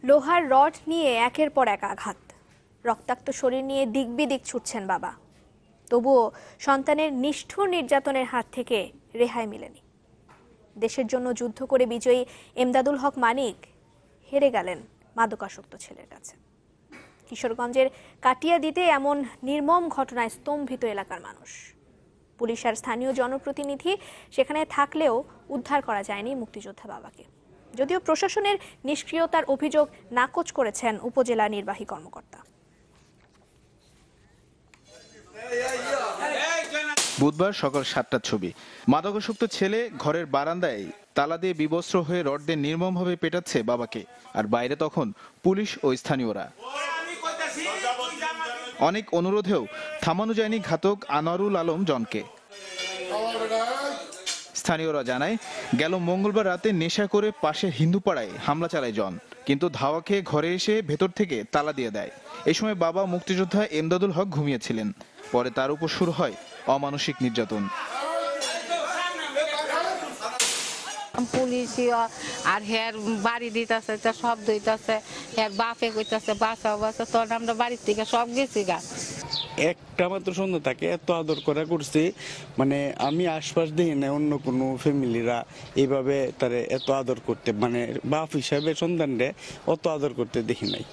লোহার রড নিয়ে একের পর এক আঘাত, রক্তাক্ত শরীর নিয়ে দিকবিদিক ছুটছেন বাবা। তবুও সন্তানের নিষ্ঠুর নির্যাতনের হাত থেকে রেহাই মেলেনি। দেশের জন্য যুদ্ধ করে বিজয়ী এমদাদুল হক মানিক হেরে গেলেন মাদকাসক্ত ছেলের কাছে। কিশোরগঞ্জের কাটিয়াদীতে এমন নির্মম ঘটনায় স্তম্ভিত এলাকার মানুষ। পুলিশ আর স্থানীয় জনপ্রতিনিধি সেখানে থাকলেও উদ্ধার করা যায়নি মুক্তিযোদ্ধা বাবাকে। যদিও প্রশাসনের নিষ্ক্রিয়তার অভিযোগ নাকচ করেছেন উপজেলা নির্বাহী কর্মকর্তা। বুধবার সকাল 7টার ছবি। মাদকাসক্ত ছেলে ঘরের বারান্দায় তালা দিয়ে বিবস্ত্র হয়ে রড দিয়ে নির্মমভাবে পেটাচ্ছে বাবাকে, আর বাইরে তখন পুলিশ ও স্থানীয়রা। অনেক অনুরোধেও থামানো যায়নি ঘাতক আনোয়ারুল আলম জনকে। স্থানীয়রা জানায়, গেল মঙ্গলবার রাতে নেশা করে পাশে হিন্দুপাড়ায় হামলা চালায় জন, কিন্তু ধাওয়া খেয়ে ঘরে এসে ভেতর থেকে তালা দিয়ে দেয়। এই সময় বাবা মুক্তিযোদ্ধা এমদাদুল হক ঘুমিয়েছিলেন। পরে তার উপর শুরু হয় অমানসিক নির্যাতন। পুলিশ আর হের বাড়ি দিতেছে, শব্দ হইতেছে, হের বাপে কইতেছে বাঁচাও বাঁচাও, তখন আমরা বাড়ির থেকে সব গেছি গা। একটা মাত্র সন্ধ্যা তাকে এত আদর করা করছে, মানে আমি আশপাশ দেখি না অন্য কোনো ফ্যামিলিরা এইভাবে তারে এত আদর করতে, মানে বাপ হিসাবে সন্তানরে অত আদর করতে দেখি নাই।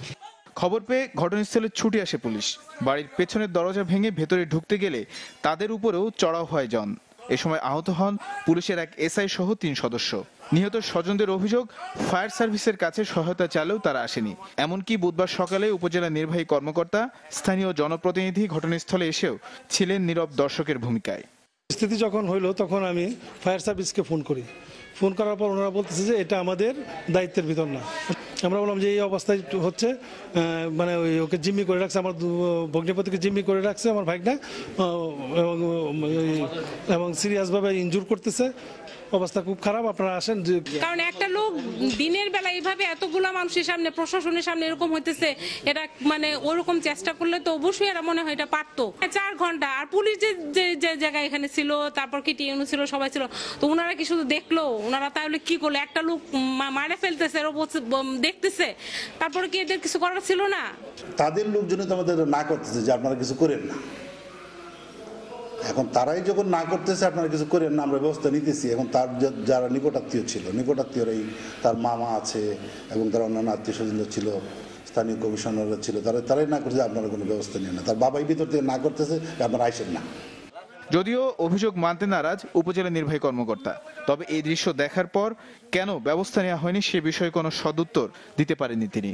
খবর পেয়ে ঘটনাস্থলে ছুটে আসে পুলিশ। বাড়ির পেছনের দরজা ভেঙে ভেতরে ঢুকতে গেলে তাদের উপরেও চড়াও হয় জন। এ সময় আহত হন পুলিশের এক এসআই সহ 3 সদস্য। নিহত স্বজনদের অভিযোগ, ফায়ার সার্ভিসের কাছে সহায়তা চাইলেও তারা আসেনি। এমনকি বুধবার সকালে উপজেলা নির্বাহী কর্মকর্তা, স্থানীয় জনপ্রতিনিধি ঘটনাস্থলে এসেও ছিলেন নীরব দর্শকের ভূমিকায়। পরিস্থিতি যখন হইলো তখন আমি ফায়ার সার্ভিসকে ফোন করি। ফোন করার পর ওনারা বলতেছে যে এটা আমাদের দায়িত্বের ভিতর না। আমরা বললাম যে এই অবস্থায় হচ্ছে, মানে ওকে জিম্মি করে রাখছে, আমার ভগ্নিপতিকে জিম্মি করে রাখছে আমার ভাইটা, এবং সিরিয়াসভাবে ইনজুর করতেছে, অবস্থা খুব খারাপ, আপনারা আসেন। কারণ একটা লোক দিনের বেলা এইভাবে এতগুলা মানুষের সামনে, প্রশাসনের সামনে এরকম হইতেছে, এটা মানে ওরকম চেষ্টা করলে তো অবশ্যই এরা মনে হয় এটা পারতো। 4 ঘন্টা আর পুলিশ যে জায়গায় এখানে ছিল, তারপর কি টিএনও ছিল, সবাই ছিল, তো ওনারা কি শুধু দেখলো? ওনারা তাহলে কি করলো? একটা লোক মারে ফেলতেছে, দেখতেছে, তারপরে কি এদের কিছু করার ছিল না? তাদের লোকজনই তো আমাদের না করতেছে যে আপনারা কিছু করেন না। এখন তারাই যখন না করতেছে আপনারা কিছু করেন না, আমরা ব্যবস্থা নিতেছি। এখন তার যারা নিকটাত্মীয় ছিল, নিকটাত্মীয়রাই, তার মামা আছে এবং তার অন্যান্য আত্মীয় স্বজনরা ছিল, স্থানীয় কমিশনাররা ছিল, তারাই না করছে আপনারা কোনো ব্যবস্থা নেন না। তার বাবাই ভিতর থেকে না করতেছে আপনারা আইসেন না। যদিও অভিযোগ মানতে নারাজ উপজেলা নির্বাহী কর্মকর্তা, তবে এই দৃশ্য দেখার পর কেন ব্যবস্থা নেওয়া হয়নি সে বিষয়ে কোনো সদুত্তর দিতে পারেননি তিনি।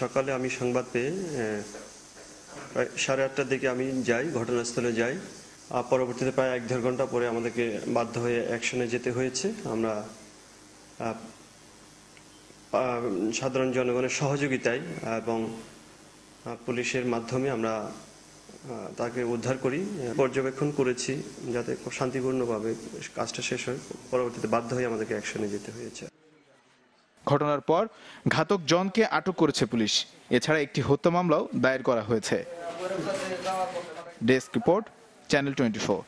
সকালে আমি সংবাদ পেয়ে প্রায় 8:30টার দিকে আমি যাই, ঘটনাস্থলে যাই। পরবর্তীতে প্রায় 1-1.5 ঘন্টা পরে আমাদেরকে বাধ্য হয়ে অ্যাকশনে যেতে হয়েছে। আমরা সাধারণ জনগণের সহযোগিতায় এবং পুলিশের মাধ্যমে আমরা তাকে উদ্ধার করি, পর্যবেক্ষণ করেছি যাতে শান্তিপূর্ণভাবে কাজটা শেষ হয়। পরবর্তীতে বাধ্য হয়ে আমাদেরকে অ্যাকশনে যেতে হয়েছে। ঘটনার পর ঘাতক জনকে আটক করেছে পুলিশ। এছাড়া একটি হত্যা মামলাও দায়ের করা হয়েছে। Desk report, channel 24।